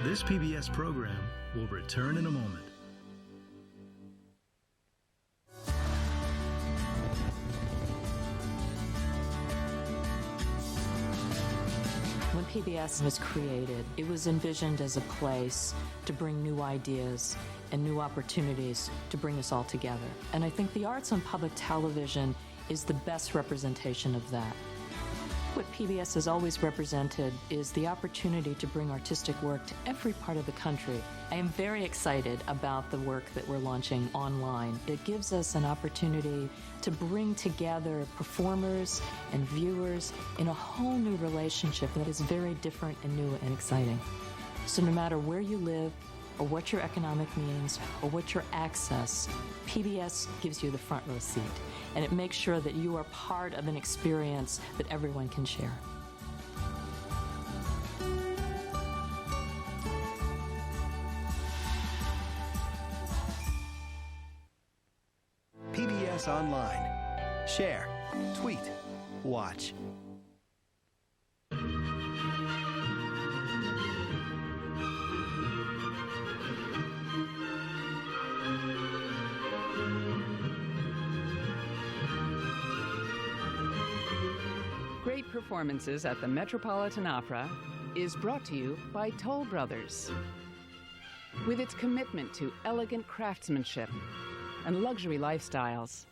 This PBS program will return in a moment. When PBS was created, it was envisioned as a place to bring new ideas and new opportunities to bring us all together. And I think the arts on public television is the best representation of that. What PBS has always represented is the opportunity to bring artistic work to every part of the country. I am very excited about the work that we're launching online. It gives us an opportunity to bring together performers and viewers in a whole new relationship that is very different and new and exciting. So no matter where you live, or what your economic means, or what your access, PBS gives you the front row seat. And it makes sure that you are part of an experience that everyone can share. PBS Online. Share, tweet, watch. Great Performances at the Metropolitan Opera is brought to you by Toll Brothers. With its commitment to elegant craftsmanship and luxury lifestyles,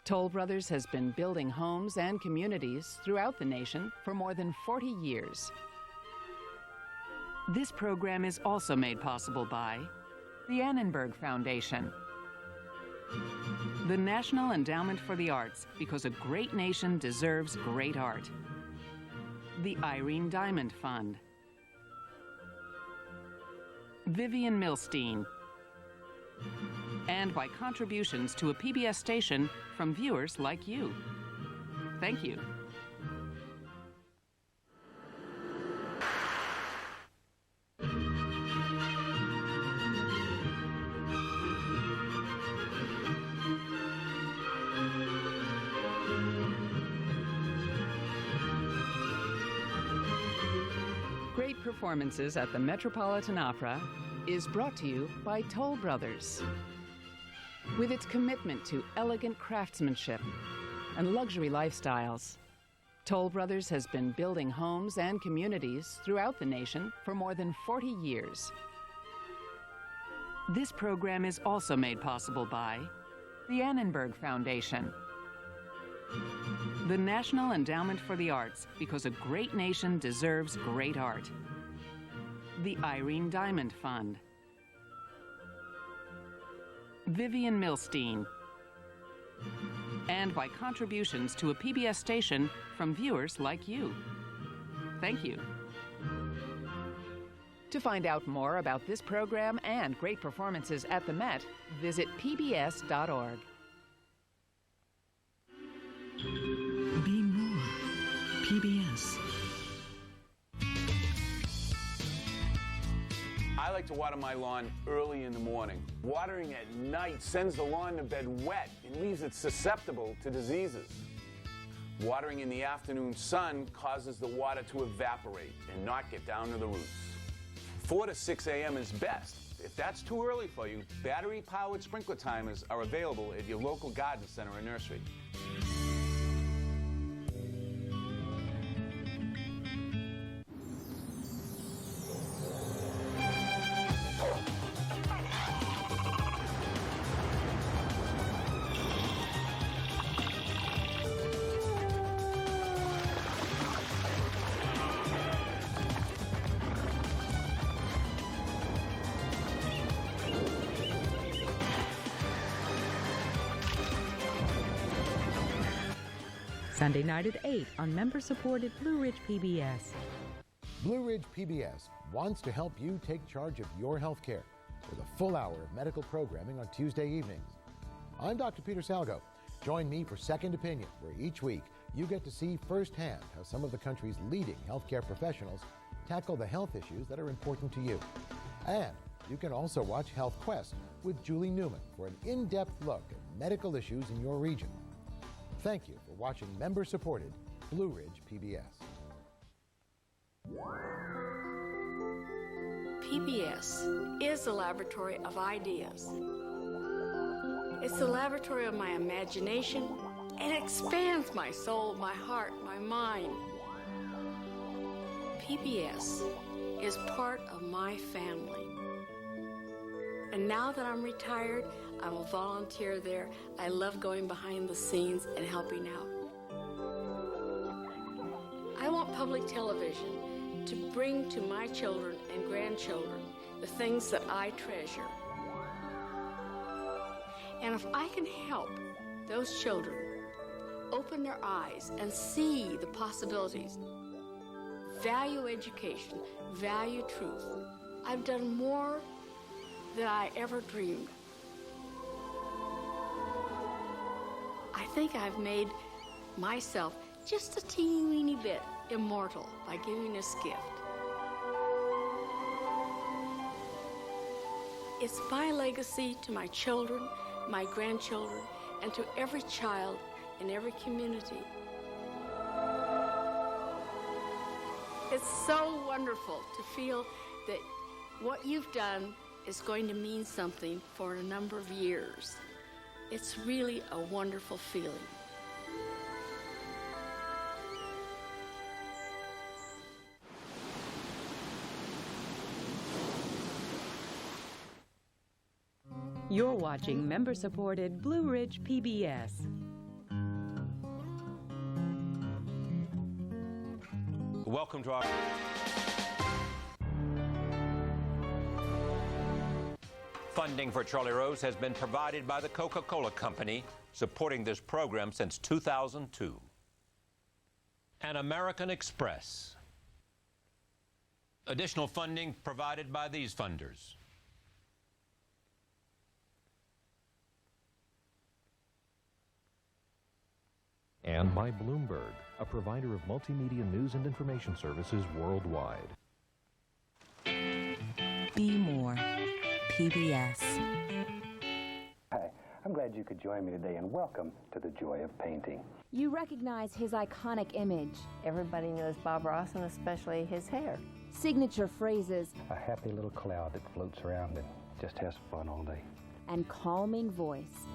Toll Brothers has been building homes and communities throughout the nation for more than 40 years. This program is also made possible by the Annenberg Foundation, the National Endowment for the Arts, because a great nation deserves great art, the Irene Diamond Fund, Vivian Milstein, and by contributions to a PBS station from viewers like you. Thank you. Great Performances at the Metropolitan Opera is brought to you by Toll Brothers. With its commitment to elegant craftsmanship and luxury lifestyles, Toll Brothers has been building homes and communities throughout the nation for more than 40 years. This program is also made possible by the Annenberg Foundation, the National Endowment for the Arts, because a great nation deserves great art, the Irene Diamond Fund, Vivian Milstein, and by contributions to a PBS station from viewers like you. Thank you. To find out more about this program and Great Performances at the Met, visit pbs.org. Be more. PBS. I like to water my lawn early in the morning. Watering at night sends the lawn to bed wet and leaves it susceptible to diseases. Watering in the afternoon sun causes the water to evaporate and not get down to the roots. 4 to 6 a.m. is best. If that's too early for you, battery-powered sprinkler timers are available at your local garden center or nursery. Sunday night at 8 on member-supported Blue Ridge PBS. Blue Ridge PBS wants to help you take charge of your health care with a full hour of medical programming on Tuesday evenings. I'm Dr. Peter Salgo. Join me for Second Opinion, where each week you get to see firsthand how some of the country's leading healthcare professionals tackle the health issues that are important to you. And you can also watch Health Quest with Julie Newman for an in-depth look at medical issues in your region. Thank you for watching member-supported Blue Ridge PBS. PBS is a laboratory of ideas. It's the laboratory of my imagination, and expands my soul, my heart, my mind. PBS is part of my family. And now that I'm retired, I'm a volunteer there. I love going behind the scenes and helping out. I want public television to bring to my children and grandchildren the things that I treasure. And if I can help those children open their eyes and see the possibilities, value education, value truth, I've done more than I ever dreamed. I think I've made myself just a teeny weeny bit immortal by giving this gift. It's my legacy to my children, my grandchildren, and to every child in every community. It's so wonderful to feel that what you've done is going to mean something for a number of years. It's really a wonderful feeling. You're watching member-supported Blue Ridge PBS. Welcome to our... Funding for Charlie Rose has been provided by the Coca-Cola Company, supporting this program since 2002. And American Express. Additional funding provided by these funders. And by Bloomberg, a provider of multimedia news and information services worldwide. Be more. PBS. Hi, I'm glad you could join me today, and welcome to the joy of painting. You recognize his iconic image. Everybody knows Bob Ross, and especially his hair. Signature phrases. A happy little cloud that floats around and just has fun all day. And calming voice.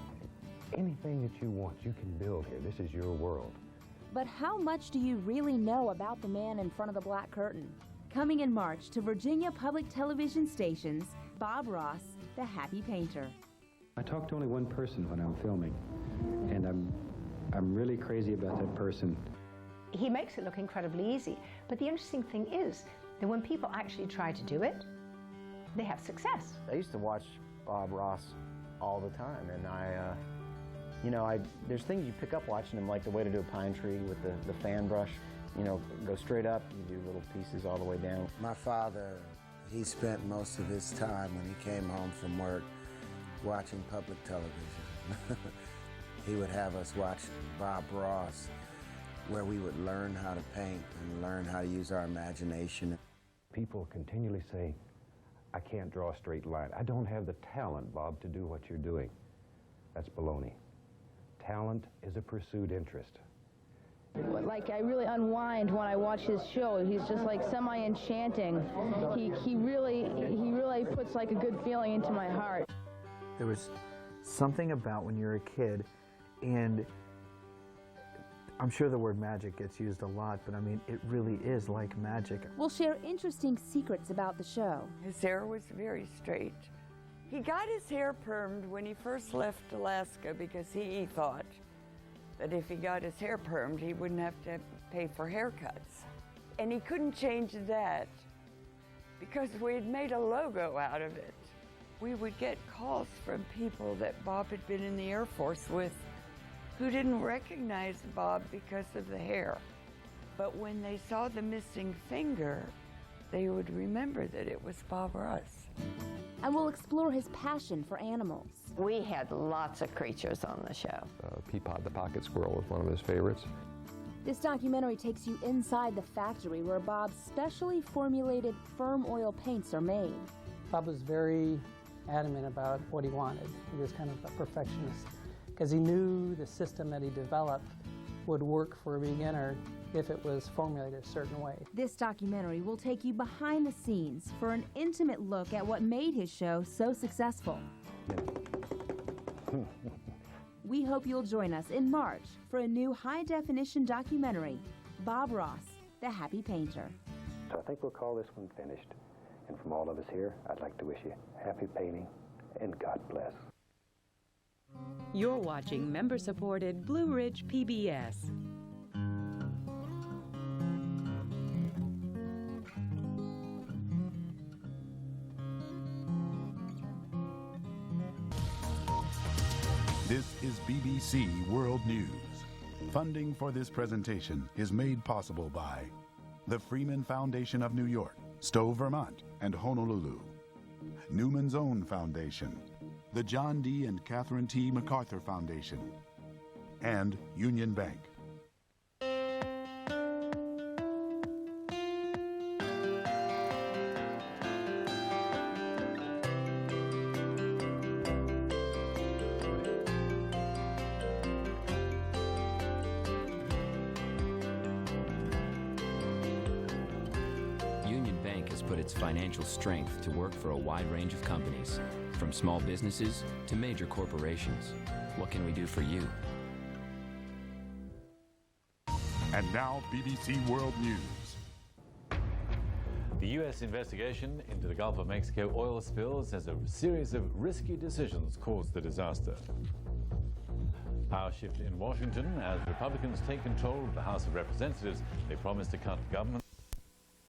Anything that you want, you can build here. This is your world. But how much do you really know about the man in front of the black curtain? Coming in March to Virginia Public Television stations, Bob Ross, the Happy Painter. I talk to only one person when I'm filming, and I'm really crazy about that person. He makes it look incredibly easy, but the interesting thing is that when people actually try to do it, they have success. I used to watch Bob Ross all the time, and there's things you pick up watching him, like the way to do a pine tree with the fan brush. Go straight up, you do little pieces all the way down. My father, he spent most of his time when he came home from work watching public television. He would have us watch Bob Ross, where we would learn how to paint and learn how to use our imagination. People continually say, I can't draw a straight line. I don't have the talent, Bob, to do what you're doing. That's baloney. Talent is a pursued interest. Like, I really unwind when I watch his show. He's just like semi-enchanting. He really puts like a good feeling into my heart. There was something about when you're a kid, and I'm sure the word magic gets used a lot, but I mean, it really is like magic. We'll share interesting secrets about the show. His hair was very straight. He got his hair permed when he first left Alaska because he thought that if he got his hair permed, he wouldn't have to pay for haircuts. And he couldn't change that because we had made a logo out of it. We would get calls from people that Bob had been in the Air Force with who didn't recognize Bob because of the hair. But when they saw the missing finger, they would remember that it was Bob Ross. And we'll explore his passion for animals. We had lots of creatures on the show. Peapod the pocket squirrel was one of his favorites. This documentary takes you inside the factory where Bob's specially formulated firm oil paints are made. Bob was very adamant about what he wanted. He was kind of a perfectionist because he knew the system that he developed would work for a beginner if it was formulated a certain way. This documentary will take you behind the scenes for an intimate look at what made his show so successful. We hope you'll join us in March for a new high-definition documentary, Bob Ross, the Happy Painter. So I think we'll call this one finished. And from all of us here, I'd like to wish you happy painting and God bless. You're watching member-supported Blue Ridge PBS. This is BBC World News. Funding for this presentation is made possible by the Freeman Foundation of New York, Stowe, Vermont, and Honolulu, Newman's Own Foundation, the John D. and Catherine T. MacArthur Foundation, and Union Bank. Union Bank has put its financial strength to work for a wide range of companies, from small businesses to major corporations. What can we do for you? And now, BBC World News. The U.S. investigation into the Gulf of Mexico oil spills as a series of risky decisions caused the disaster. Power shift in Washington as Republicans take control of the House of Representatives. They promise to cut government